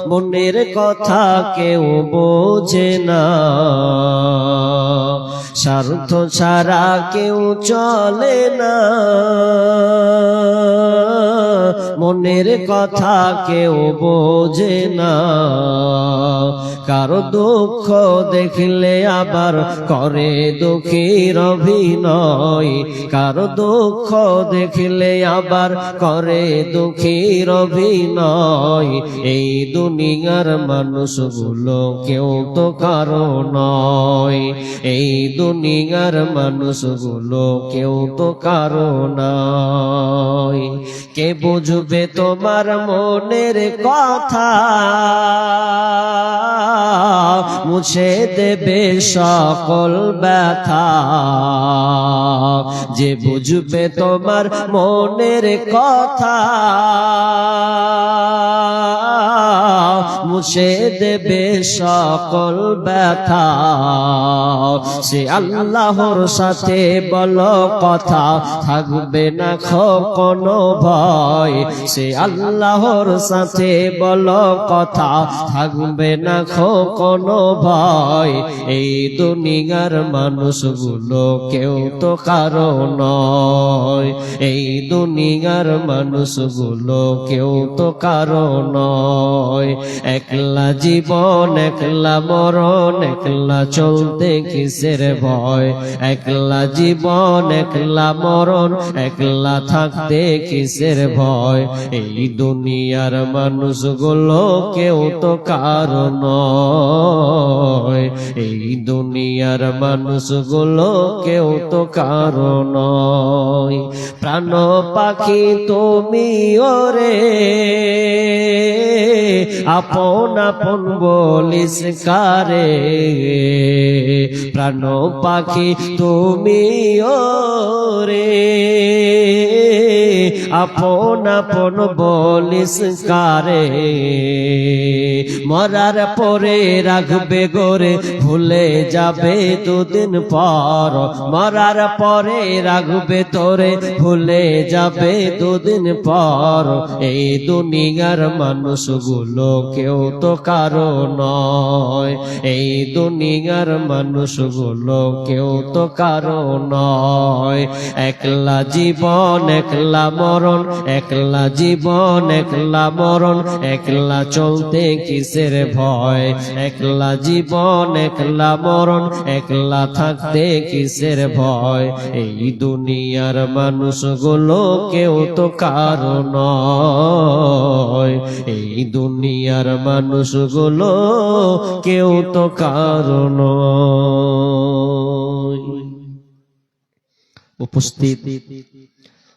মনের কথা কেউ বোঝে না, স্বার্থ ছাড়া কেউ চলে না। মনের কথা কেউ বোঝে না, কারো দুঃখ দেখলে আবার করে দুঃখীর অভিনয়, কারো দুঃখ দেখলে আবার করে দুঃখীর অভিনয়। এই দুনিয়ার মানুষগুলো কেউ তো কারো নয়, এই দুনিয়ার মানুষগুলো কেউ তো কারো নয়। কে বুঝবে তোমার মনের কথা, মুছে দেবে সকল ব্যথা। যে বুঝবে তোমার মনের কথা, মুছে দেবে সকল ব্যথা। সে আল্লাহর সাথে বলো কথা, থাকবে না কোনো ভয়। সে আল্লাহর সাথে বলো কথা, থাকবে না কোনো ভয়। এই দুনিয়ার মানুষগুলো কেউ তো কারো নয়, এই দুনিয়ার মানুষগুলো কেউ তো কারো নয়। একলা জীবন একলা মরণ, একলা চলতে কিসের ভয়। একলা জীবন একলা মরণ, একলা থাকতে কিসের ভয়। এই দুনিয়ার মানুষগুলো কেউ তো কারো নয়, এই দুনিয়ার মানুষগুলো কেউ তো কারো নয়। প্রাণ পাখি তুমি ওরে, আপন আপন বলিস কারে। প্রাণ পাখি তুমি ওরে, আপন আপন বলিস কারে। মরার পরে রাখবে গোরে, ভুলে যাবে দুদিন পর। মরার পরে রাখবে তোরে, ভুলে যাবে দুদিন পর। এই দুনিয়ার মানুষগুলো কেউ তো কারো নয়, এই দুনিয়ার মানুষগুলো কেউ তো কারো নয়। একলা জীবন একলা মরণ, একলা জীবন একলা মরণ, একলা চলতে কিসের ভয়। একলা জীবন একলা মরণ, একলা থাকতে কিসের ভয়। এই দুনিয়ার মানুষগুলো কেউ তো কারো নয়, এই দুনিয়ার মানুষগুলো কেউ তো কারো নয়। উপস্থিত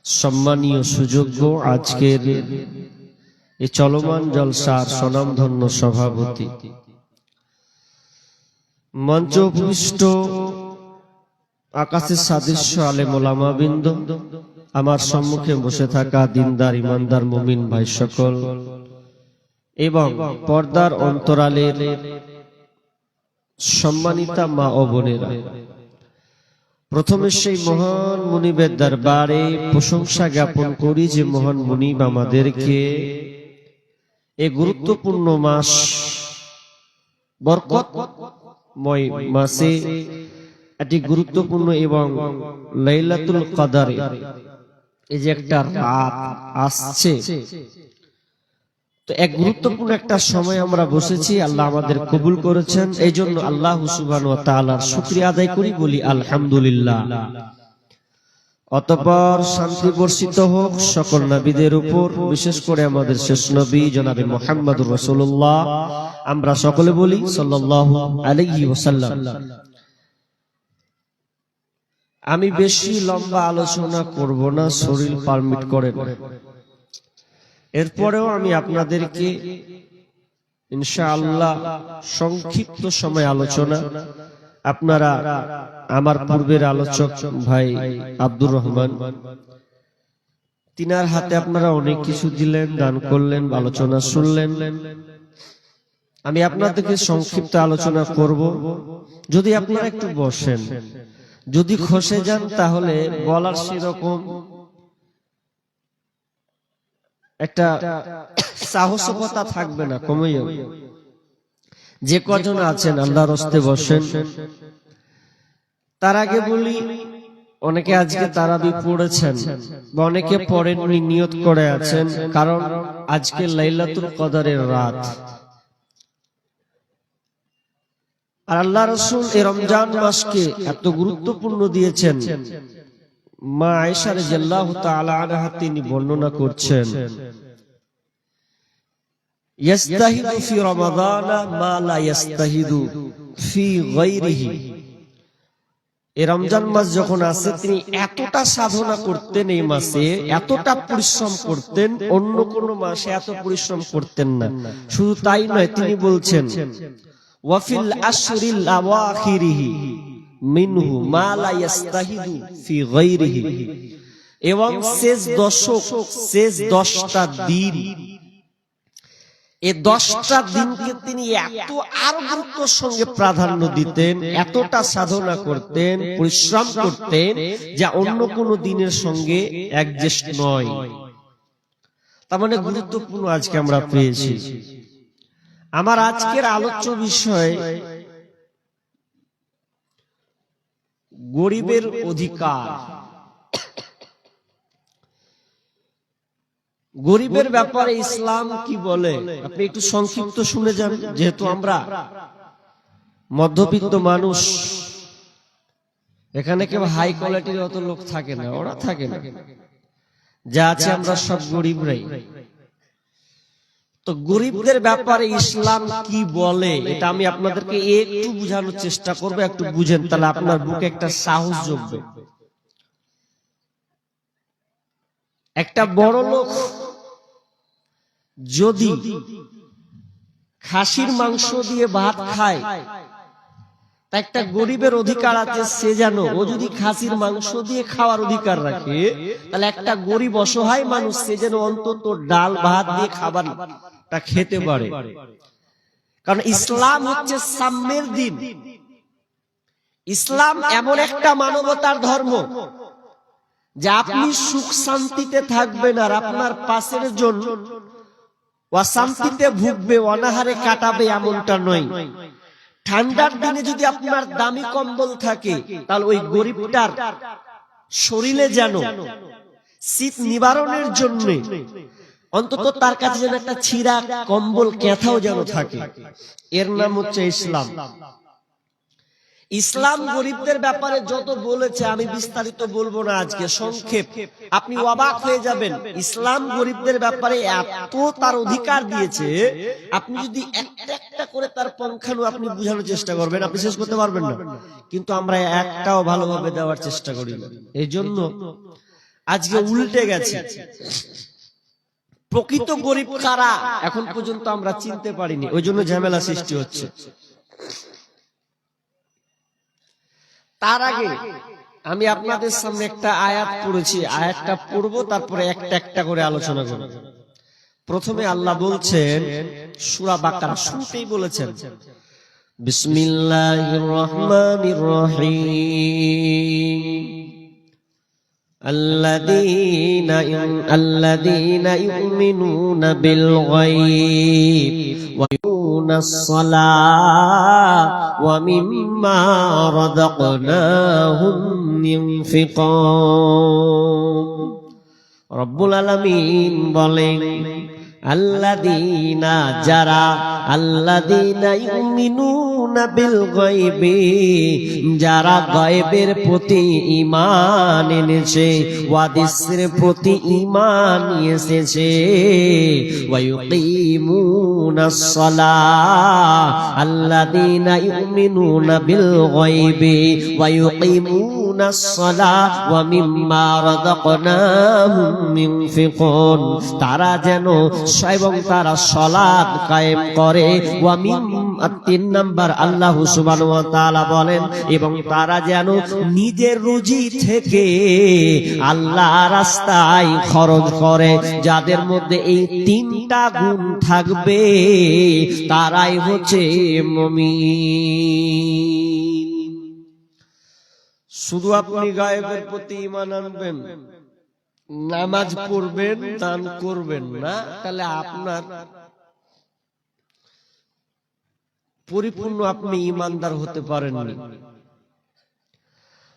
সম্মানীয় সুযোগ্য আজকের এই চলমান জলসার স্বনামধন্য সভাপতি, মঞ্চ উপবিষ্ট আকাশের সাদৃশ্য আলেম ওলামা বৃন্দ, আমার সম্মুখে বসে থাকা দিনদার ইমানদার মুমিন ভাই সকল, এবং পর্দার অন্তরালের সম্মানিতা মা ও বোনেরা, প্রথমে সেই মহান মুনিবের দরবারে প্রশংসা জ্ঞাপন করি যে মহান মুনিব আমাদেরকে এই গুরুত্বপূর্ণ মাস, বরকতময় মাসে একটি গুরুত্বপূর্ণ এবং লাইলাতুল কদরে এই যে একটা রাত আসছে, তো এক গুরুত্বপূর্ণ একটা সময় আমরা বসেছি, আল্লাহ আমাদের কবুল করেছেন। এই জন্য আল্লাহ সুবহানাহু ওয়া তাআলার শুকরিয়া আদায় করি, বলি আলহামদুলিল্লাহ। অতঃপর শান্তি বর্ষিত হোক সকল নবীদের উপর, বিশেষ করে আমাদের শেষ নবী জনাবে মুহাম্মদুর রাসূলুল্লাহ, আমরা সকলে বলি সাল্লাল্লাহু আলাইহি ওয়াসাল্লাম। আমি বেশি লম্বা আলোচনা করব না, শরীর পারমিট করে না। এরপরেও আমি আপনাদেরকে ইনশাআল্লাহ সংক্ষিপ্ত সময় আলোচনা, আপনারা আমার পূর্বের আলোচক ভাই আব্দুর রহমান, তিনার হাতে আপনারা অনেক কিছু দিলেন, দান করলেন, আলোচনা শুনলেন। আমি আপনাদেরকে সংক্ষিপ্ত আলোচনা করব। যদি আপনারা একটু বসেন, যদি খসে যান তাহলে বলার সেরকম একটা সাহসিকতা থাকবে না, কমে যাবে। যে কজন আছেন আল্লাহর রাস্তে বসেন, তার আগে বলি, অনেকে আজকে তারাবি পড়েছেন বা অনেকে পড়েননি, নিয়ত করে আছেন, কারণ আজকে লাইলাতুল কদরের রাত। আর আল্লাহ রাসূল এই রমজান মাসকে এত গুরুত্বপূর্ণ দিয়েছেন। মা আয়েশা রাদিয়াল্লাহু তাআলা আনহা তিনি বর্ণনা করছেন, ইয়াস্তাহিদু ফি রমাদানা মা লা ইয়াস্তাহিদু ফি গায়রিহি। এই রমজান মাস যখন আসে তিনি এতটা সাধনা করতেন, এই মাসে এতটা পরিশ্রম করতেন, অন্য কোন মাসে এত পরিশ্রম করতেন না। শুধু তাই নয়, তিনি বলছেন ওয়াফিল আশরিল আওয়াখিরিহি মিনহু মা লা ইয়াস্তাহিদু ফি গায়রিহি। এবং শেষ দশক, শেষ 10টা দিন, এই 10টা দিনকে তিনি এত আরো গুরুত্বের সঙ্গে প্রাধান্য দিতেন, এতটা সাধনা করতেন, পরিশ্রম করতেন, যা অন্য কোন দিনের সঙ্গে অ্যাডজাস্ট নয়। তার মানে গুরুত্বপূর্ণ আজকে আমরা পেয়েছি। আমার আজকের আলোচ্য বিষয় গরিবের অধিকার। গরিবের ব্যাপারে ইসলাম কি বলে আপনি একটু সংক্ষিপ্ত শুনে যান, যেহেতু আমরা মধ্যবিত্ত মানুষ। এখানে কেউ হাই কোয়ালিটির অত লোক থাকে না, ওরা থাকে না, যা আছে আমরা সব গরিবরাই। তো গরিবদের ব্যাপারে ইসলাম কি বলে এটা আমি আপনাদেরকে একটু বুঝানোর চেষ্টা করব, একটু বুঝেন, তাহলে আপনার বুকে একটা সাহস জমবে। একটা বড় লোক যদি খাসির মাংস দিয়ে ভাত খায়, তা একটা গরিবের অধিকার আছে, সে যেন ও যদি খাসির মাংস দিয়ে খাওয়ার অধিকার রাখে, তাহলে একটা গরিব অসহায় মানুষ সে যেন অন্তত ডাল ভাত দিয়ে খাবারটা খেতে পারে। কারণ ইসলাম হচ্ছে সাম্যের দিন। ইসলাম এমন একটা মানবতার ধর্ম যে আপনি সুখ শান্তিতে থাকবেন আর আপনার পাশের জন অশান্তিতে ভুগবে, অনাহারে কাটাবে, এমনটা নয়। ঠান্ডার দিনে যদি আপনার দামি কম্বল থাকে, তাহলে ওই গরিবটার শরীরে যেন শীত নিবারণের জন্য অন্তত তার কাছে যেন একটা ছিঁড়া কম্বল ক্যাথাও যেন থাকে। এর নাম হচ্ছে ইসলাম। ইসলাম গরিবদের ব্যাপারে যত বলেছে, আমি বিস্তারিত বলবো না আজকে, সংক্ষেপ, আপনি অবাক হয়ে যাবেন। ইসলাম গরিবদের ব্যাপারে এত তার অধিকার দিয়েছে, আপনি যদি একটা একটা করে তার পঙ্খানু আপনি বুঝানোর চেষ্টা করবেন, আপনি শেষ করতে পারবেন না। কিন্তু আমরা একটাও ভালোভাবে দেওয়ার চেষ্টা করি না। এই জন্য আজকে উল্টে গেছে। প্রকৃত গরিব কারা এখন পর্যন্ত আমরা চিনতে পারিনি, ওই জন্য ঝামেলা সৃষ্টি হচ্ছে। তার আগে আমি আপনাদের সামনে একটা আয়াত পড়েছি, আয়াতটা পড়বো, তারপরে একটা একটা করে আলোচনা করব। প্রথমে আল্লাহ বলছেন, সূরা বাকারা শুরুতেই বলেছেন, বিসমিল্লাহির রহমানির রহিম, আল্লাযীনা ইউমিনুনা বিল গায়ব ওয়া ইউকিমুনাস সালাতা ওয়া মিম্মা রাযাকনাহুম ইউনফিকুন। রব্বুল আলামিন বলেন, আল্লাযীনা, যারা, আল্লাযীনা ইউমিনুনা বিল গায়বি, যারা গায়বের প্রতি ঈমান এনেছে, ওয়াদিসের প্রতি ঈমান এসেছে, ওয়া ইউকিমুনাস সালাহ, আল্লাযীনা ইউমিনুনা বিল গায়বি ওয়া ইউকিমুনাস সালাহ ওয়া মিম্মা রাযাকনাহুম ইউনফিকুন, তারা যেন এবং তারা সালাত কায়েম করে। ওয়া মিম, 3 নাম্বার আল্লাহ সুবহানাহু ওয়া তাআলা বলেন, এবং তারা যেন নিজের রুজি থেকে আল্লাহ রাস্তায় খরচ করে। যাদের মধ্যে এই 3টা গুণ থাকবে তারাই হচ্ছে মুমিন। শুধু আপনি গায়েবের প্রতি ঈমান আনবেন, নামাজ পড়বেন, দান করবেন না, তাহলে আপনার পরিপূর্ণ আপনি ঈমানদার হতে পারেননি।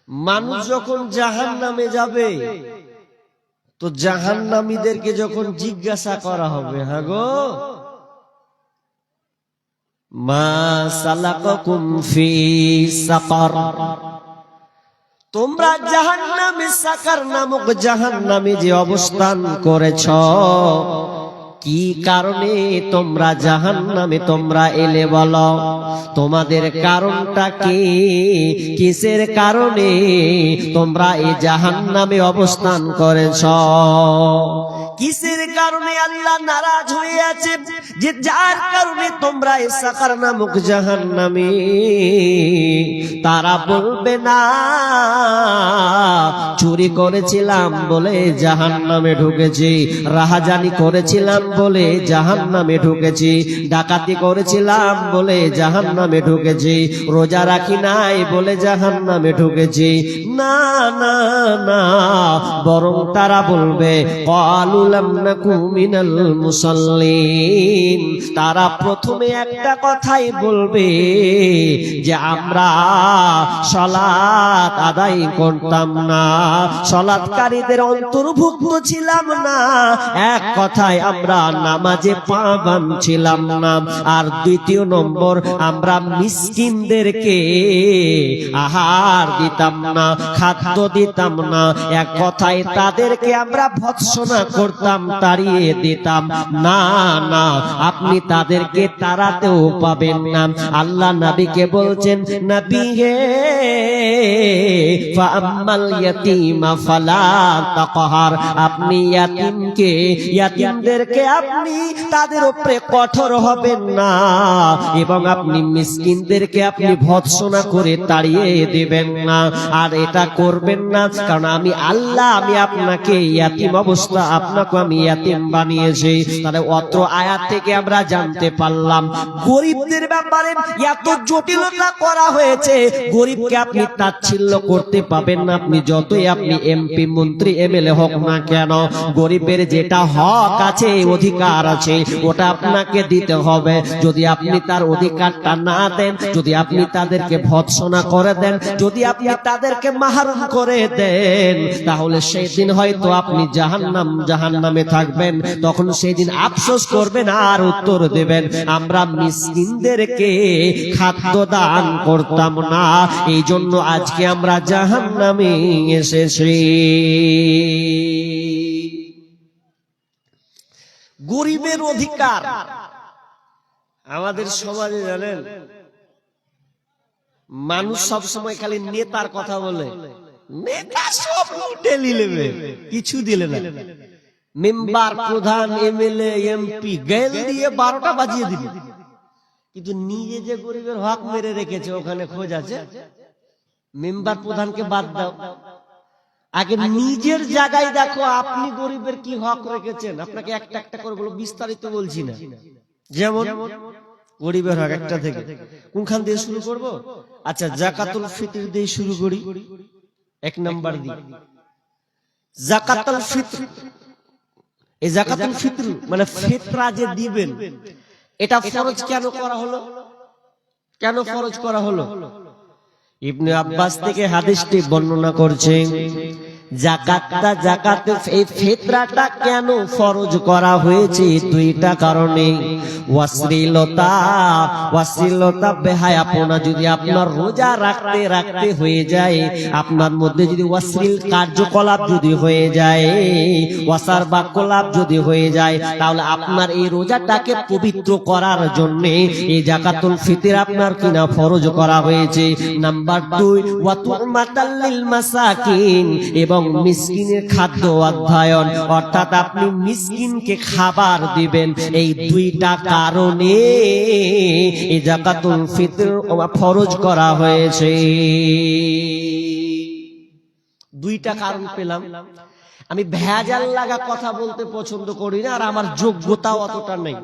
মানুষ যখন জাহান্নামে যাবে, তো জাহান্নামীদেরকে যখন জিজ্ঞাসা করা হবে, হ্যাঁ গো, মা সালাকাকুম ফি সাকার, তোমরা জাহান্নামে, সাকার নামক জাহান্নামে যে অবস্থান করেছ, কি কারণে তোমরা জাহান্নামে তোমরা এলে বলো? তোমাদের কারণটা কি? কিসের কারণে তোমরা এই জাহান্নামে অবস্থান করেছ? কিসের কারণে আল্লাহ নারাজ হয়ে আছে, যে যার কারণে তোমরা এই সাকার নামক জাহান্নামে? তারা বলবে না, চুরি করেছিলাম বলে জাহান্নামে ঢুকেছি, রাহাজানি করেছিলাম বলে জাহান্নামে ঢুকেছি, ডাকাতি করেছিলাম বলে জাহান্নামে ঢুকেছি, রোজা রাখি নাই বলে জাহান্নামে ঢুকেছি। না না না, বরং তারা বলবে ক্বালু লাম নাকু মিনাল মুসাল্লিন, তারা প্রথমে একটা কথাই বলবে যে আমরা সালাত আদায় করতাম না, সালাতকারীদের অন্তর্ভুক্ত ছিলাম না, এক কথায় আমরা নামাজে পাবান ছিলাম না। আর দ্বিতীয় নম্বর, আমরা মিসকিনদেরকে আহার দিতাম না, খাদ্য দিতাম না, এক কথায় তাদেরকে আমরা ভৎসনা করতাম, তাড়িয়ে দিতাম। না না, আপনি তাদেরকে তাড়াতেও পাবেন না। আল্লাহ নবীকে বলছেন, নবী হে ফাআম্মাল ইয়াতীমা ফালা তাকহার, আপনি ইয়াতীমকে, ইয়াতীমদেরকে আপনি তাদের উপরে কঠোর হবেন না, এবং আপনি মিসকিনদেরকে আপনি ভৎসনা করে তাড়িয়ে দিবেন না। আর এটা করবেন না, কারণ আমি আল্লাহ, আমি আপনাকে ইয়াতীম অবস্থা, আপনাকে আমি ইয়াতীম বানিয়েছি। তাহলে অত্র আয়াত থেকে আমরা জানতে পারলাম গরিবদের ব্যাপারে এত জটিলতা করা হয়েছে। গরিবকে আপনি তাচ্ছিল্য করতে পাবেন না, আপনি যতই আপনি এমপি, মন্ত্রী, এমএলএ হোক না কেন, গরিবের যেটা হক আছে, অধিকার আছে, ওটা আপনাকে দিতে হবে। যদি আপনি তার অধিকারটা না দেন, যদি আপনি তাদেরকে ভৎসনা করে দেন, যদি আপনি তাদেরকে মাহরুম করে দেন, তাহলে সেই দিন হয়তো আপনি জাহান্নামে থাকবেন। তখন সেই দিন আফসোস করবেন আর উত্তর দেবেন, আমরা মিসকিনদেরকে খাদ্য দান করতাম না, এই জন্য আজকে আমরা জাহান্নামে এসেছি। গরিবের অধিকার আমাদের সমাজে জানেন, মানুষ সব সময় খালি নেতার কথা বলে, নেতা সব ঢেলি নেবে, কিছু দিলে না। মেম্বার, প্রধান, এমএলএ, এমপি গেল দিয়ে 12টা বাজিয়ে দিবে, কিন্তু নিজে যে গরিবের হক মেরে রেখেছে ওখানে খোঁজ আছে। মেম্বার প্রধানকে বাদ দাও, আগে নিজের জায়গায় দেখো আপনি গরিবের কি হক রেখেছেন। আপনাকে একটা একটা করে বলো, বিস্তারিত বলছি না। যেমন গরিবের হক একটা থেকে কোনখান দিয়ে শুরু করব? আচ্ছা, যাকাতুল ফিতর দিয়ে শুরু করি। 1 নাম্বার দিই যাকাতুল ফিতর। এই যাকাতুল ফিতর মানে ফিতরা যে দিবেন, এটা ফরজ কেন করা হলো? কেন ফরজ করা হলো? ইবনে আব্বাস থেকে হাদিসটি বর্ণনা করছেন, জাকাত, এই ফিতরাটা কেন ফরজ করা হয়েছে? দুইটা কারণে। ওয়াসিলতা বেহায়াপনা, যদি আপনার রোজা রাখতে রাখতে হয়ে যায়, আপনার মধ্যে যদি ওয়াসিল কার্যকলাপ যদি হয়ে যায়, ওয়াসার বাক্যলাপ যদি হয়ে যায়, তাহলে আপনার এই রোজাটাকে পবিত্র করার জন্য এই যাকাতুল ফিতর আপনার কিনা ফরজ করা হয়েছে। নাম্বার 2, ওয়া তুমাতাল লিল মাসাকিন, এবং মিসকিনের খাদ্য অধ্যয়ন, অর্থাৎ আপনি মিসকিনকে খাবার দিবেন। এই দুইটা কারণে এই যাকাতুল ফিতর ফরজ করা হয়েছে। দুইটা কারণ পেলাম। আমি ভেজাল লাগা কথা বলতে পছন্দ করি না, আর আমার যোগ্যতাও অতটা নেই।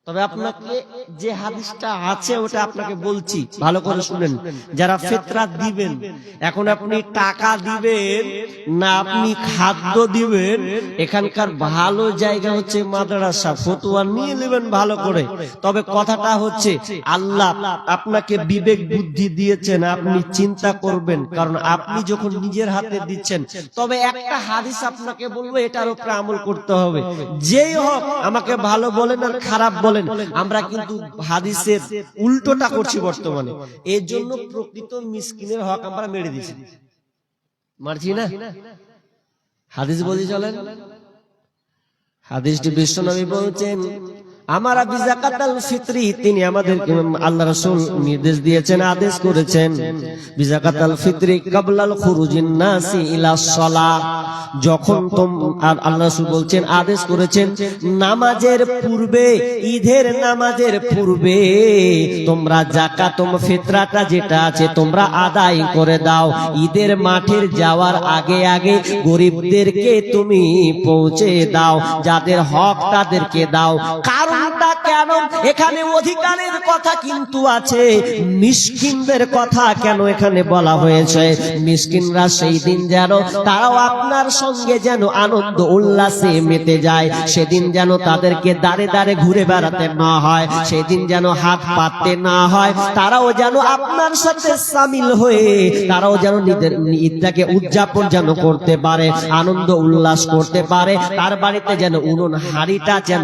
তবে আপনাকে যে হাদিসটা আছে ওটা আপনাকে বলছি, ভালো করে শুনেন। যারা ফিতরাত দিবেন, এখন আপনি টাকা দিবেন না আপনি খাদ্য দিবেন, এখানকার ভালো জায়গা হচ্ছে মাদ্রাসা। ফতোয়া নিয়ে নেবেন ভালো করে। তবে কথাটা হচ্ছে আল্লাহ আপনাকে বিবেক বুদ্ধি দিয়েছেন, আপনি চিন্তা করবেন, কারণ আপনি যখন নিজের হাতে দিচ্ছেন। তবে একটা হাদিস আপনাকে বলবো, এটার উপরে আমল করতে হবে। যেই হোক, আমাকে ভালো বলেন আর খারাপ বলেন, আমরা কিন্তু হাদিসের উল্টোটা করছি বর্তমানে। এর জন্য প্রকৃত মিসকিনের হক আমরা মেরে দিচ্ছি, মারছি না। হাদিস বলি চলেন, হাদিসটি বিশ্বনবী বলছেন, আমারা বিজাকাতাল ফিতরি, তিনি আমাদেরকে আল্লাহ রাসূল নির্দেশ দিয়েছেন, আদেশ করেছেন, বিজাকাতাল ফিতরি ক্বাবলাল খুরুজিন নাসি ইলা সালাহ। যখন আল্লাহ রাসূল বলছেন, আদেশ করেছেন, নামাজের পূর্বে, ঈদের নামাজের পূর্বে তোমরা যাকাত ফিতরাটা যেটা আছে তোমরা আদায় করে দাও। ঈদের মাঠের যাওয়ার আগে আগে গরিবদেরকে তুমি পৌঁছে দাও, যাদের হক তাদেরকে দাও। কারণটা কেন? এখানে অধিকারের কথা কিন্তু আছে, মিসকিনদের কথা কেন এখানে বলা হয়েছে? মিসকিনরা সেই দিন যেন তারাও আপনার সঙ্গে যেন আনন্দ উল্লাসে মেতে যায়, সেদিন যেন তাদেরকে দাঁড়ে দাঁড়ে ঘুরে বেড়াতে না হয়, সেদিন যেন হাত পাততে না হয়, তারাও যেন আপনার সাথে সামিল হয়ে তারাও যেন নিজের ঈদটাকে উদযাপন যেন করতে পারে, আনন্দ উল্লাস করতে পারে, তার বাড়িতে যেন উনুন হাড়িটা যেন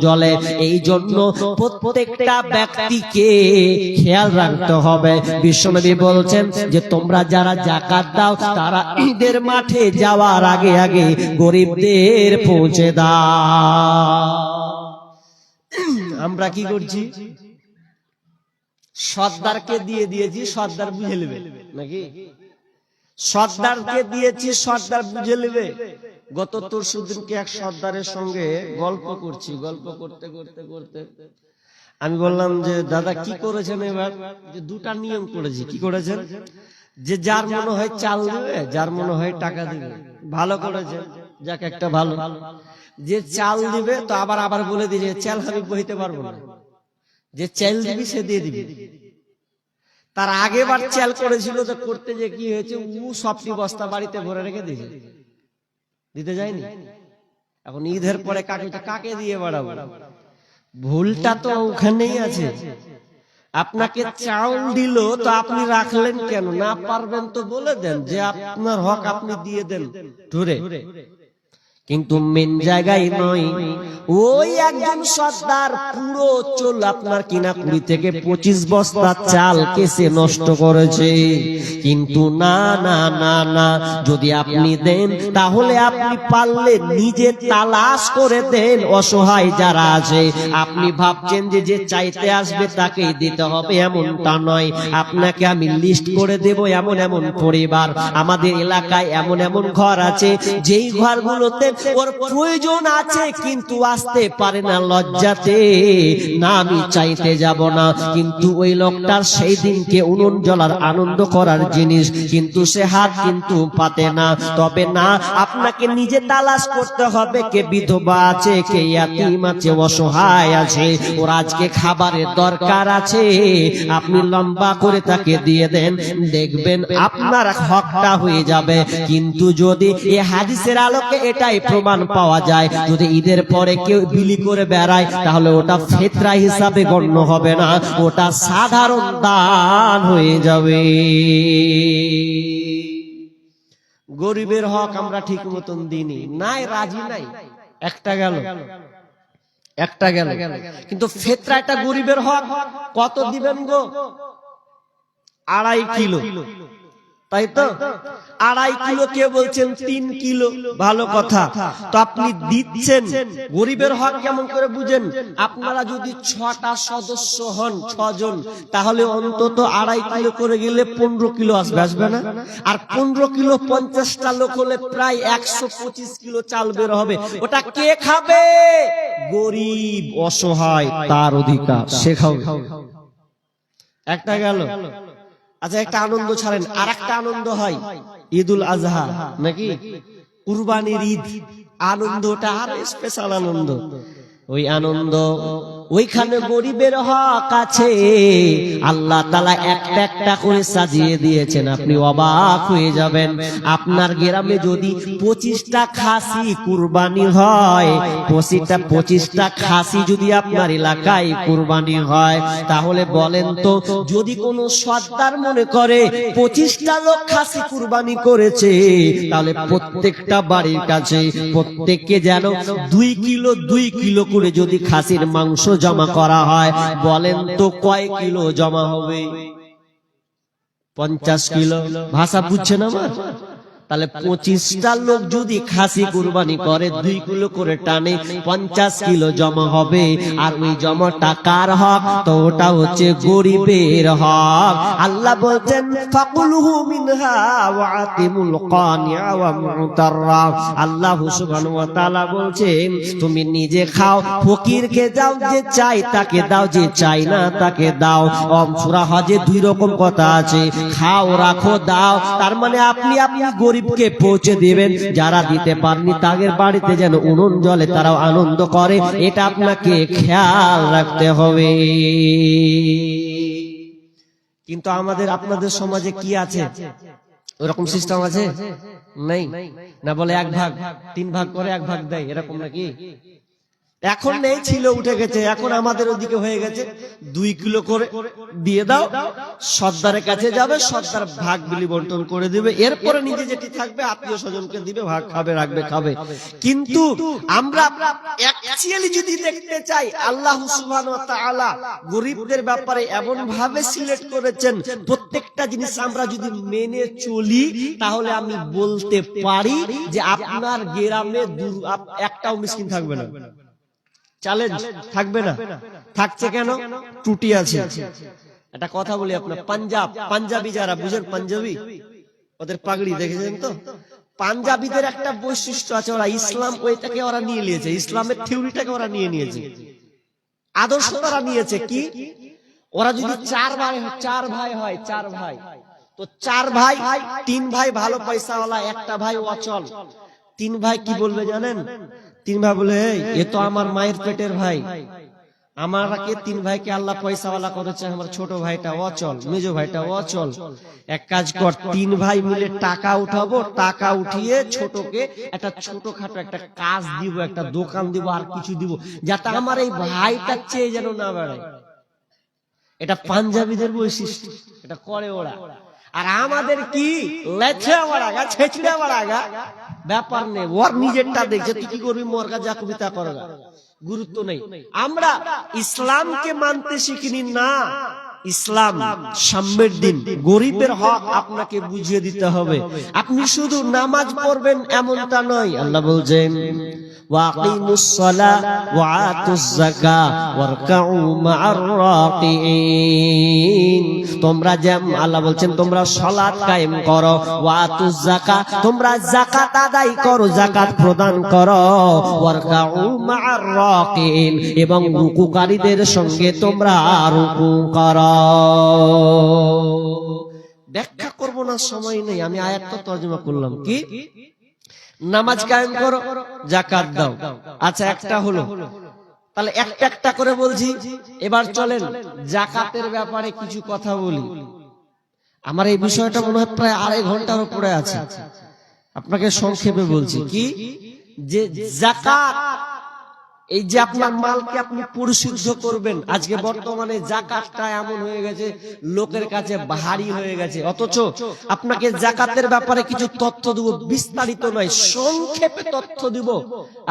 জ্বলে। এই জন্য প্রত্যেকটা ব্যক্তিকে খেয়াল রাখতে হবে। বিশ্বনবী বলছেন যে তোমরা যারা যাকাত দাও তারা ঈদের মাঠে যাওয়ার আগে আগে গরিবদের পৌঁছে দাও। আমরা কি করছি? সর্দারকে দিয়ে দিয়েছি, সর্দার বুঝে নেবে নাকি? সর্দারকে দিয়েছি, সর্দার বুঝে নেবে। গত পরশুদিনকে এক সর্দারের সঙ্গে গল্প করছি, গল্প করতে করতে করতে আমি বললাম যে দাদা কি করেছেন এবার? যে দুটা নিয়ম করেছি। কি করেছেন? যে যার মনে হয় চাল দিবে, যার মনে হয় টাকা দিবে। ভালো করেছে, যাক একটা ভালো। যে চাল দিবে তো আবার আবার বলে দিয়েছে চাল আমি বইতে পারবো না, যে চাল দিবি সে দিয়ে দিবি। তার আগেবার চাল করেছিল, তো করতে যে কি হয়েছে, ও সবটি বস্তা বাড়িতে ভরে রেখে দিয়েছে, দিতে যায়নি। এখন ঈদের পরে কাকে দিয়ে বাড়াবো? ভুলটা তো ওখানেই আছে। আপনাকে চাউল দিল তো আপনি রাখলেন কেন? না পারবেন তো বলে দেন যে আপনার হক আপনি দিয়ে দেন ধরে, কিন্তু মেন জায়গায় নয়। ওই একজন সর্দার পুরো চল আপনার কিনা 20 থেকে 25 বস্তা চাল কেসে নষ্ট করেছে। কিন্তু না না না না, যদি আপনি দেন তাহলে আপনি পারলে নিজে তালাশ করে দেন অসহায় যারা আছে। আপনি ভাবছেন যে যে চাইতে আসবে তাকেই দিতে হবে, এমনটা নয়। আপনাকে আমি লিস্ট করে দেব এমন এমন পরিবার আমাদের এলাকায়, এমন এমন ঘর আছে যেই ঘরগুলোতে ওর প্রয়োজন আছে কিন্তু আসতে পারে না লজ্জাতে, না আমি চাইতে যাব না। কিন্তু ওই লোকটার সেই দিনকে উনুন জ্বলার আনন্দ করার জিনিস, কিন্তু সে হাত কিন্তু পাতে না। তবে না, আপনাকে নিজে তালাশ করতে হবে কে বিধবা আছে, কে ইয়াতীম আছে, অসহায় আছে, ওর আজকে খাবারের দরকার আছে। আপনি লম্বা করে তাকে দিয়ে দেন, দেখবেন আপনার হকটা হয়ে যাবে। কিন্তু যদি এই হাদিসের আলোকে এটাই প্রমাণ পাওয়া যায়, যদি ঈদের পরে কেউ বিলি করে বেড়ায় তাহলে ওটা ফিতরা হিসাবে গণ্য হবে না, ওটা সাধারণ দান হয়ে যাবে। গরিবের হক আমরা ঠিক মতন দিইনি, নাই রাজি নাই। একটা গেল, একটা গেল, কিন্তু ফিতরা এটা গরিবের হক। কত দিবেন গো? 2.5 কিলো, তাই তো? 2.5 কিলো, কে বলছেন 3 কিলো, ভালো কথা। তো আপনি দিচ্ছেন, গরিবের হক কেমন করে বুঝেন? আপনারা যদি 6টা সদস্য হন, 6 জন, তাহলে অন্তত 2.5 কিলো করে গেলে 15 কিলো আসবে, আসবে না? আর 15 কিলো 50টা লোক হলে প্রায় 125 কিলো চাল বের হবে। ওটা কে খাবে? গরিব অসহায়, তার অধিকার, সে খাবে। একটা গেল। আচ্ছা, একটা আনন্দ ছাড়েন, আর একটা আনন্দ হয় ঈদুল আজহা নাকি কুরবানির ঈদ। আনন্দটা আর স্পেশাল আনন্দ। ওই আনন্দ ওইখানে গরিবের হক আছে, আল্লাহ তাআলা একটা একটা করে সাজিয়ে দিয়েছেন। আপনি অবাক হয়ে যাবেন। আপনার গ্রামে যদি 25টা খাসি কুরবানি হয়, 25টা খাসি যদি আপনার এলাকায় কুরবানি হয়, তাহলে বলেন তো, যদি কোনো সর্দার মনে করে 25টা লোক খাসি কুরবানি করেছে, তাহলে প্রত্যেকটা বাড়ির কাছে প্রত্যেককে যেন 2 কিলো করে যদি খাসির মাংস জমা করা হয়, বলেন তো কয় কিলো জমা হবে? 50 কিলো। ভাষা বুঝছেন আমার? তাহলে 25টা লোক যদি খাসি কুরবানি করে, 2 কিলো করে টানে, 50 কিলো জমা হবে। আর ওই জমা টাকার হক, তো ওটা হচ্ছে গরিবের হক। আল্লাহ বলছেন ফাকুলহু মিনহা ওয়া আতিমুল কানিয়া ওয়া মুতাররা। আল্লাহ সুবহানাহু ওয়া তাআলা বলছেন তুমি নিজে খাও, ফকিরকে দাও, যে চাই তাকে দাও, যে চাই না তাকে দাও। সূরা হজে 2 রকম কথা আছে, খাও, রাখো, দাও। তার মানে আপনি গরিবকে পৌঁছে দিবেন, যারা দিতে পারেনি তাদের বাড়িতে যেন উনুন জ্বলে, তারাও আনন্দ করে, এটা আপনাকে খেয়াল রাখতে হবে। কিন্তু আমাদের আপনাদের সমাজে কি আছে? ওরকম সিস্টেম আছে? নেই না, বলে 1 ভাগ 3 ভাগ করে 1 ভাগ দেয়, এরকম নাকি? এখন নেই, ছিল, উঠে গেছে। এখন আমাদের ওদিকে হয়ে গেছে 2 কিলো করে দিয়ে দাও, সর্দারের কাছে যাবে, সর্দার ভাগ বিলি বন্টন করে দিবে, এরপরে নিজে যেটি থাকবে আত্মীয় স্বজনকে দিবে, ভাগ খাবে, রাখবে, খাবে। কিন্তু আমরা অ্যাকচুয়ালি যদি দেখতে চাই, আল্লাহ সুবহানাহু ওয়া তাআলা গরিবদের ব্যাপারে এমন ভাবে সিলেক্ট করেছেন, প্রত্যেকটা জিনিস আমরা যদি মেনে চলি, তাহলে আমি বলতে পারি যে আপনার গ্রামে একটাও মিসকিন থাকবে না। চ্যালেঞ্জ থাকবে না। থাকছে কেন? ত্রুটি আছে। একটা কথা বলি আপনার, পাঞ্জাবি যারা বুঝেন, পাঞ্জাবি, ওদের পাগড়ি দেখেছেন তো? পাঞ্জাবিদের একটা বৈশিষ্ট্য আছে, ওরা ইসলাম ওইটাকে ওরা নিয়ে নিয়েছে, ইসলামের থিওরিটাকে ওরা নিয়ে নিয়েছে, আদর্শ তারা নিয়েছে। কি? ওরা যদি 4 ভাই হয়, 4 ভাই, তো 4 ভাই, 3 ভাই ভালো পয়সাওয়ালা, একটা ভাই অচল। 3 ভাই কি বলবে জানেন? 3 ভাই বলে, এ তো আমার মায়ের পেটের ভাই, আমাকে 3 ভাইকে আল্লাহ পয়সাওয়ালা করেছে, আমার ছোট ভাইটা অচল, মেজো ভাইটা অচল। এক কাজ কর, 3 ভাই মিলে টাকা উঠাবো, টাকা উঠিয়ে ছোটকে একটা ছোটখাটো একটা কাজ দিব, একটা দোকান দিব, আর কিছু দিব, যাতে আমার এই ভাইটা চেয়ে যেন না বেড়ায়। এটা পাঞ্জাবিদের বৈশিষ্ট্য, এটা করে ওরা। আর আমাদের কি লেছড়া বাড়াগা, ছেচড়া বাড়াগা, ব্যাপার নেই, ওর নিজেরটা দেখছে, তুই কি করবি, মোরগা যা করবি তা করগা, গুরুত্ব নেই। আমরা ইসলামকে মানতে শিখিনি না। ইসলাম সাম্যের দিন, গরিবের হক আপনাকে বুঝিয়ে দিতে হবে। আপনি শুধু নামাজ পড়বেন এমনটা নয়। আল্লাহ বলছেন ওয়াকিমুস সালাহ ওয়া আতুজ যাকাত ওয়ারকাউ মা'আর রাকিঈন। তোমরা আল্লাহ বলছেন তোমরা সালাত কায়েম করো, ওয়া আতুজ যাকাত, তোমরা যাকাত আদায় করো, যাকাত প্রদান করো, ওয়ারকাউ মা'আর রাকিঈন, এবং রুকুকারীদের সঙ্গে তোমরা রুকু করো। ব্যাখ্যা করব না, সময় নেই, আমি আয়াতটা তরজমা করলাম। কি? নামাজ কায়েম করো, যাকাত দাও। আচ্ছা, একটা হলো, তাহলে একটা একটা করে বলছি। এবার চলেন যাকাতের ব্যাপারে কিছু কথা বলি। আমার এই বিষয়টা মনে হয় প্রায় 2.5 ঘন্টার উপরে আছে, আপনাকে সংক্ষেপে বলছি। কি? যে যাকাত, এই যে আপনার মালকে আপনি পরিশুদ্ধ করবেন, আজকে বর্তমানে যাকাতটা এমন হয়ে গেছে, লোকের কাছে ভারী হয়ে গেছে। অথচ আপনাকে যাকাতের ব্যাপারে কিছু তথ্য দেব, বিস্তারিত নয়, সংক্ষেপে তথ্য দিব।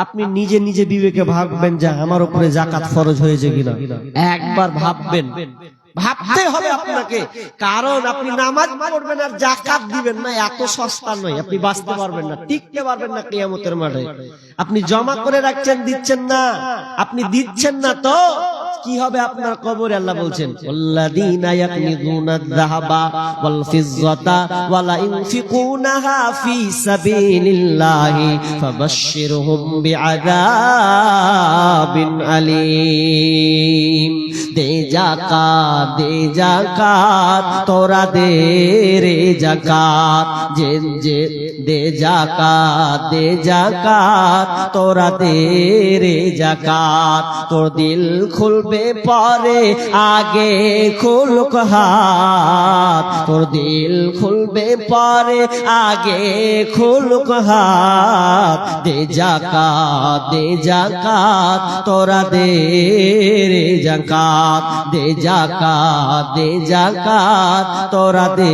আপনি নিজে নিজে বিবেকে ভাববেন যে আমার উপরে যাকাত ফরজ হয়েছে কিনা, একবার ভাববেন। ভাবতে হবে আপনাকে, কারণ আপনি নামাজ পড়বেন আর যাকাত দিবেন না, এত সস্তা নয়। আপনি বাঁচতে পারবেন না, টিকতে পারবেন না কিয়ামতের মাঠে। আপনি জমা করে রাখছেন, দিচ্ছেন না, আপনি দিচ্ছেন না, তো কি হবে আপনার কবরে? আল্লাহ বলছেন আল্লাযীনা ইয়াকনিযুনাদ যাহাবা ওয়াল ফিজ্জাতা ওয়া লা ইউনফিকুনাহা ফি সাবিলিল্লাহি ফাবাশশিরহুম বিআযাবিন আলীম। জাকাত দে জাকাত তোরা দে রে জাকাত যে যে দে জাকাত তোরা দে রে জাকাত তোর দিল খুলবে পরে আগে খুলুক হাত তোর দিল খুলবে পরে আগে খুলুক হাত দে জাকাত তোরা দে রে জাকাত দে জাকাত তোরা দে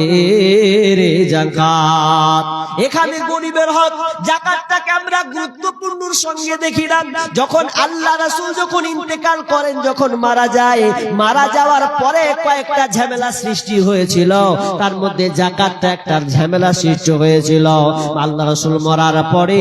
রে জাকাত। এখানে গরিবের হক জাকাতটাকে আমরা গুরুত্বপূর্ণর সঙ্গে দেখি না। যখন আল্লাহ রাসূল যখন ইন্তেকাল করেন, যখন মারা যায়, মারা যাওয়ার পরে কয়েকটা ঝামেলা সৃষ্টি হয়েছিল, তার মধ্যে জাকাতটা একটা ঝামেলা সৃষ্টি হয়েছিল। আল্লাহ রাসূল মরার পরে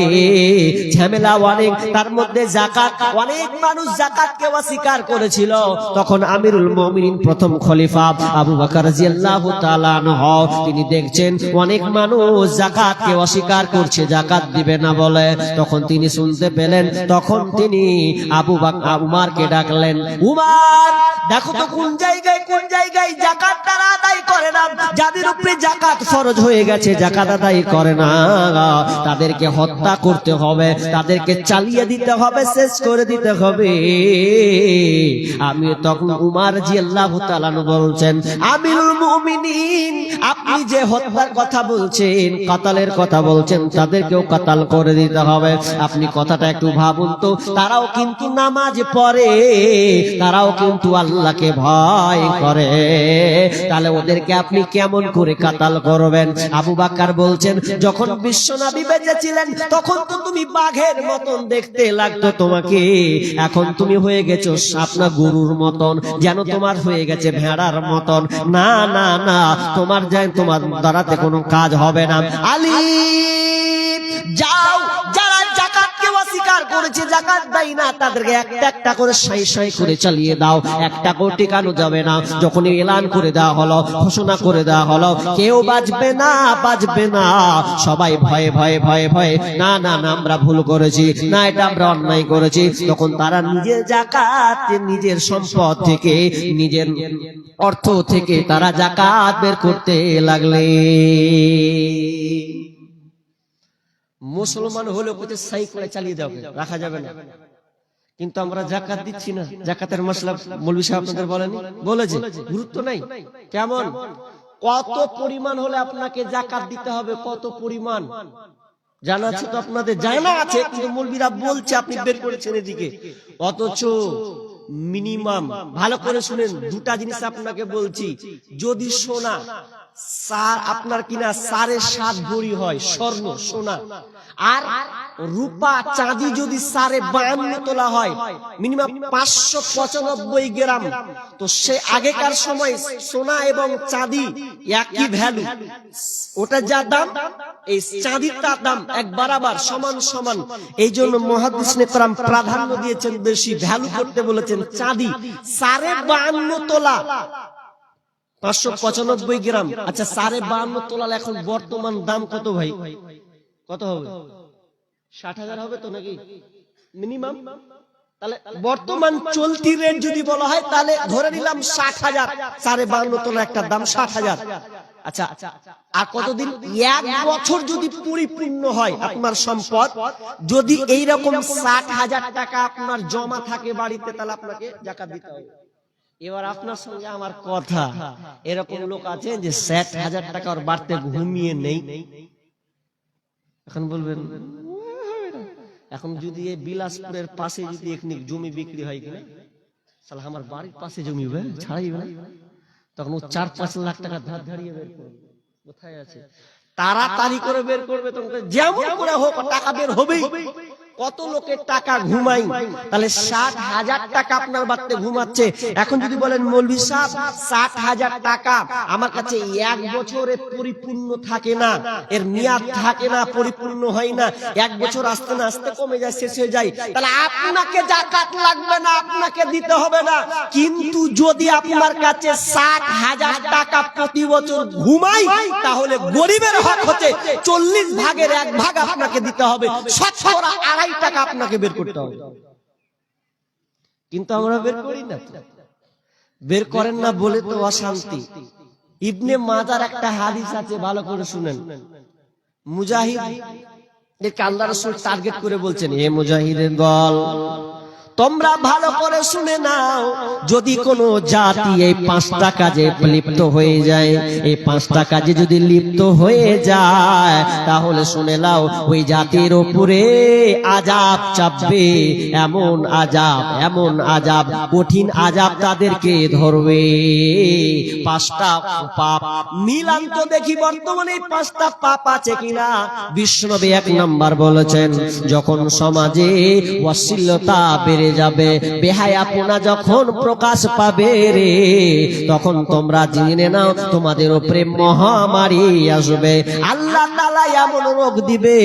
ঝামেলা অনেক, তার মধ্যে জাকাত, অনেক মানুষ জাকাতকে অস্বীকার করেছিল। তখন আমিরুল মুমিনিন প্রথম খলিফা আবু বকর রাদিয়াল্লাহু তাআলা আনহু তিনি দেখছেন অনেক মানুষ জাকাতকে অস্বীকার করছে, জাকাত দিবে না বলে। তখন তিনি শুনতে পেলেন, তখন তিনি আবু বকর উমরকে ডাকলেন, উমর দেখো তো কোন জায়গায় জাকাত তারা আদায় করে না, যাদের উপরে জাকাত ফরজ হয়ে গেছে জাকাত আদায় করে না, তাদেরকে হত্যা করতে হবে, তাদেরকে চালিয়ে দিতে হবে, শেষ করে দিতে হবে। আমি তখন উমর রাদিয়াল্লাহু তাআলা বলছেন, আমিরুল মুমিনিন আপনি যে হত্যার কথা বলছেন, কাতালের কথা বলছেন, তাদেরকেও কাতাল করে দিতে হবে। আপনি কথাটা একটু ভাবুন তো, তারাও কিন্তু নামাজ পড়ে, তারাও কিন্তু আল্লাহকে ভয় করে, তাহলে ওদেরকে আপনি কেমন করে কাতাল করবেন? আবু বকর বলছেন, যখন বিশ্বনবী বেঁচে ছিলেন তখন তো তুমি বাঘের মতন দেখতে লাগতো তোমাকে, এখন তুমি হয়ে গেছো আপনার গরুর মতন, যেন তোমার হয়ে গেছে ভেড়ার মতন। না না না, তোমার দ্বারাতে কোনো কাজ হবে না। আলী যাও, যারা জাকাতকে অস্বীকার করেছে, জাকাত দেয় না, তাদেরকে একটা একটা করে সাই করে চালিয়ে দাও, একটা করে টিকানো যাবে না। যখন এলান করে দেওয়া হলো, ঘোষণা করে দেওয়া হলো, কেউ বাঁচবে না, সবাই ভয়ে না না না আমরা ভুল করেছি, না এটা আমরা অন্যায় করেছি। তখন তারা নিজের জাকাত, নিজের সম্পদ থেকে, নিজের অর্থ থেকে তারা জাকাত বের করতে লাগলে। মুসলমান হলে কোথায় সাই করে চালিয়ে যাবে, রাখা যাবে না। কিন্তু আমরা জাকাত দিচ্ছি না, জাকাতের মশলা মৌলভী সাহেব আপনাদের বলেনি, বলেছে গুরুত্ব নাই। কেমন কত পরিমাণ হলে আপনাকে জাকাত দিতে হবে, কত পরিমাণ জানা আছে তো আপনাদের? জানা আছে, কিন্তু মৌলভীরা বলছে আপনি বের করেছেন এদিকে, অথচ মিনিমাম ভালো করে শুনেন, দুটা জিনিস আপনাকে বলছি। যদি সোনা আপনার কিনা 7.5 ভরি হয় স্বর্ণ সোনা, আর রূপা চাঁদি যদি 52.5 তোলা হয়, মিনিমাম 595 গ্রাম, তো সে আগেকার সময় সোনা এবং চাঁদি একই ভ্যালু, ওটা যা দাম এই চাঁদির তার দাম এক বরাবর সমান। এই জন্য মুহাদ্দিসিনে কেরাম প্রাধান্য দিয়েছেন, বেশি ভ্যালু করতে বলেছেন চাঁদি। 52.5 তোলা 595 গ্রাম। আচ্ছা 52.5 তোলা এখন বর্তমান দাম কত ভাই? কত হবে? 60,000 হবে তো নাকি মিনিমাম? তাহলে বর্তমান চলতি রেট যদি বলা হয়, তাহলে ধরে নিলাম 60,000, 52.5 তোলা একটা দাম 60,000। আচ্ছা আর কতদিন? 1 বছর যদি পরিপূর্ণ হয় আপনার সম্পদ, যদি এইরকম 60,000 টাকা আপনার জমা থাকে বাড়িতে, তাহলে আপনাকে জাকাত দিতে হবে। এবার আপনার সঙ্গে আমার কথা, এরকম লোক আছে যে 60,000 টাকা ওর বাড়তে ঘুমিয়ে নেই। এখন বলবেন, এখন যদি এই বিলাসপুরের পাশে যদি একটি জমি বিক্রি হয় কিনা, তাহলে আমার বাড়ির পাশে জমি হবে, ছাড়াইবে না, তখন ও 4-5 লাখ টাকা ধার ধারিয়ে বের করবে। কোথায় আছে? তাড়াতাড়ি করে বের করবে, তখন যেমন করে হোক টাকা বের হবেই। কত লোকের টাকা ঘুমাই, তাহলে 60,000 টাকা আপনার বাড়তে ঘুমাচ্ছে। এখন যদি বলেন মৌলভী সাহেব 60,000 টাকা আমার কাছে 1 বছরে পরিপূর্ণ থাকে না, এর মেয়াদ থাকে না, পরিপূর্ণ হয় না, 1 বছর আস্তে না আস্তে কমে যায়, শেষ হয়ে যায়, তাহলে আপনাকে জাকাত লাগবে না, আপনাকে দিতে হবে না। কিন্তু যদি আপনার কাছে 60,000 টাকা প্রতি বছর ঘুমাই, তাহলে গরিবের হক হচ্ছে 40 ভাগের 1 ভাগ আপনাকে দিতে হবে, 2.5 টাকা আপনাকে বের করতে হবে। কিন্তু আমরা বের করি না। বের করেন না বলে তো অশান্তি। ইবনে মাজার একটা হাদিস আছে, ভালো করে শুনেন। মুজাহিদ আল্লাহ রাসূল টার্গেট করে বলছেন, এ মুজাহিদের দল, তোমরা ভালো করে শুনে নাও, যদি কোনো জাতি এই 5টা কাজে লিপ্ত হয়ে যায়, এই 5টা কাজে যদি লিপ্ত হয়ে যায়, তাহলে শুনে নাও ওই জাতির উপরে আযাব চাপবে, এমন আযাব, কঠিন আযাব তাদেরকে ধরবে। 5টা পাপ মিলান তো দেখি বর্তমানে এই 5টা পাপ আছে কিনা। বিশ্বনবী 1 নাম্বার বলেছেন, যখন সমাজে অশ্লীলতা বেড়ে যাবে, বেহায়াপনা যখন প্রকাশ পাবে রে, তখন তোমরা জেনে নাও তোমাদের উপরে মহামারী আসবে। আল্লাহ তাআলা এমন রোগ দিবে,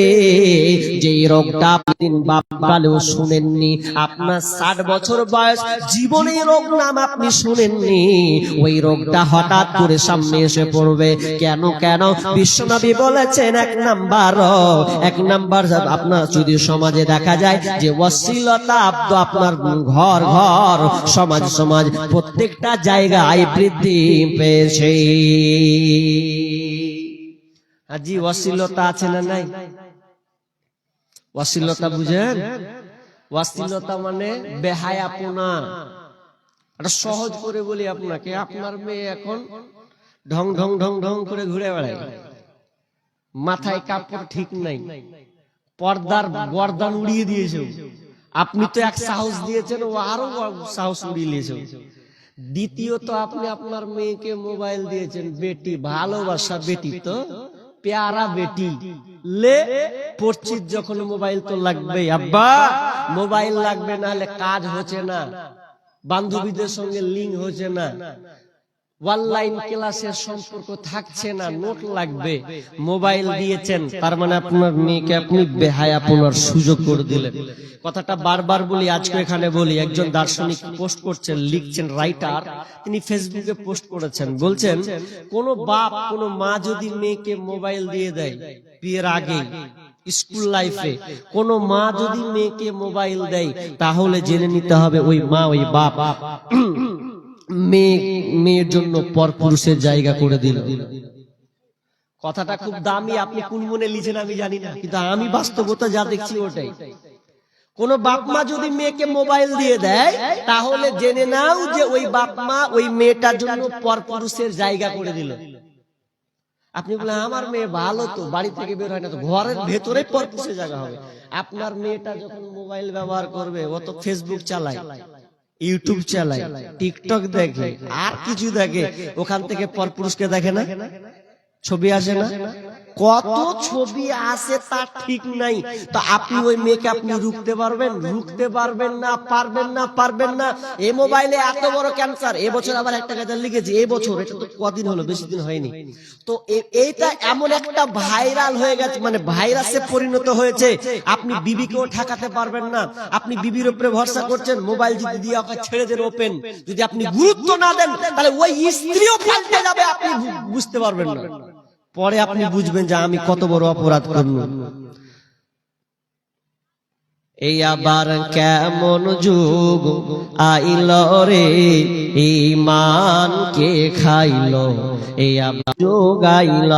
যে রোগটা আপনি বাপকালেও শুনেননি। আপনার 60 বছর বয়স, জীবনে রোগ নাম আপনি শুনেননি। ওই রোগটা হঠাৎ করে সামনে এসে পড়বে। কেন? বিশ্বনবী বলেছেন 1 নাম্বার আপনার যদি সমাজে দেখা যায় যে অশ্লীলতা আপনার ঘর সমাজ প্রত্যেকটা জায়গায় বৃদ্ধি পেয়েছে। আজি অশ্লীলতা আছে না নাই? অশ্লীলতা বুঝেন? অশ্লীলতা মানে বেহায়াপনা। এটা সহজ করে বলি আপনাকে, আপনার মেয়ে এখন ঢং ঢং ঢং ঢং করে ঘুরে বেড়ায়, মাথায় কাপড় ঠিক নাই, পর্দার গর্দান উড়িয়ে দিয়েছে। আপনি তো এক সাহস দিয়েছেন, ও আরো সাহস উড়িয়ে দিয়েছে। দ্বিতীয়ত আপনি আপনার মেয়েকে মোবাইল দিয়েছেন, বেটি ভালোবাসা, বেটি তো প্যারা বেটি, লে পড়ছিস যখন মোবাইল তো লাগবে, আব্বা মোবাইল লাগবে, না হলে কাজ হচ্ছে না, বান্ধবীদের সঙ্গে লিঙ্ক হচ্ছে না, অনলাইন ক্লাসের সম্পর্ক থাকছে না, নোট লাগবে, মোবাইল দিয়েছেন, তার মানে আপনার মেয়েকে আপনি বেহায়াপনার সুযোগ করে দিলেন। কথাটা বারবার বলি, আজকে এখানে বলি। একজন দার্শনিক পোস্ট করছেন, লিখছেন, রাইটার, তিনি ফেসবুকে পোস্ট করেছেন, বলছেন কোন বাপ কোন মা যদি মেয়েকে মোবাইল দিয়ে দেয় বিয়ের আগে, স্কুল লাইফে কোন মা যদি মেয়েকে মোবাইল দেয়, তাহলে জেনে নিতে হবে ওই মা, ওই বাপ মেয়ের জন্য পরপুরুষের জায়গা করে দিল। কথাটা খুব দামি, আপনি কোন মনে লিখেন আমি জানি না, কিন্তু আমি বাস্তবতা যা দেখছি ওটাই। কোন বাপ মা যদি মেয়েকে মোবাইল দিয়ে দেয়, তাহলে জেনে নাও যে ওই বাপ মা ওই মেয়েটার জন্য পরপুরুষের জায়গা করে দিল। আপনি বলেন আমার মেয়ে ভালো তো, বাড়ি থেকে বের হয় না তো, ঘরের ভেতরে পরপুরুষের জায়গা হবে। আপনার মেয়েটা যখন মোবাইল ব্যবহার করবে, ও তো ফেসবুক চালায়, ইউটিউব চালায়, টিকটক দেখে, আর কিছু দেখে, ওখান থেকে পরপুরুষকে দেখে না, ছবি আসে না, কত ছবি আসে তার ঠিক নাই। তো আপনি ওই মেয়েকে আপনি রুখতে পারবেন না। এই মোবাইলে এত বড় ক্যান্সার, এবছর আবার একটা কথা লিখেছি, এবছর, এটা তো কদিন হলো, বেশি দিন হয়নি। তো এইটা এমন একটা ভাইরাল হয়ে গেছে, মানে ভাইরাসে পরিণত হয়েছে, আপনি বিবিকেও ঠেকাতে পারবেন না। আপনি বিবির উপরে ভরসা করছেন, মোবাইল যদি দিয়ে আপনাকে ছেড়ে দেন ওপেন, যদি আপনি গুরুত্ব না দেন, তাহলে ওই স্ত্রীও পাল্টে যাবে, আপনি বুঝতে পারবেন না। পরে আপনি বুঝবেন যে আমি কত বড় অপরাধ করলাম। এই আবার কেমন যুগ আইল রে, ঈমান কে খাইল, এই আবার যুগ আইল।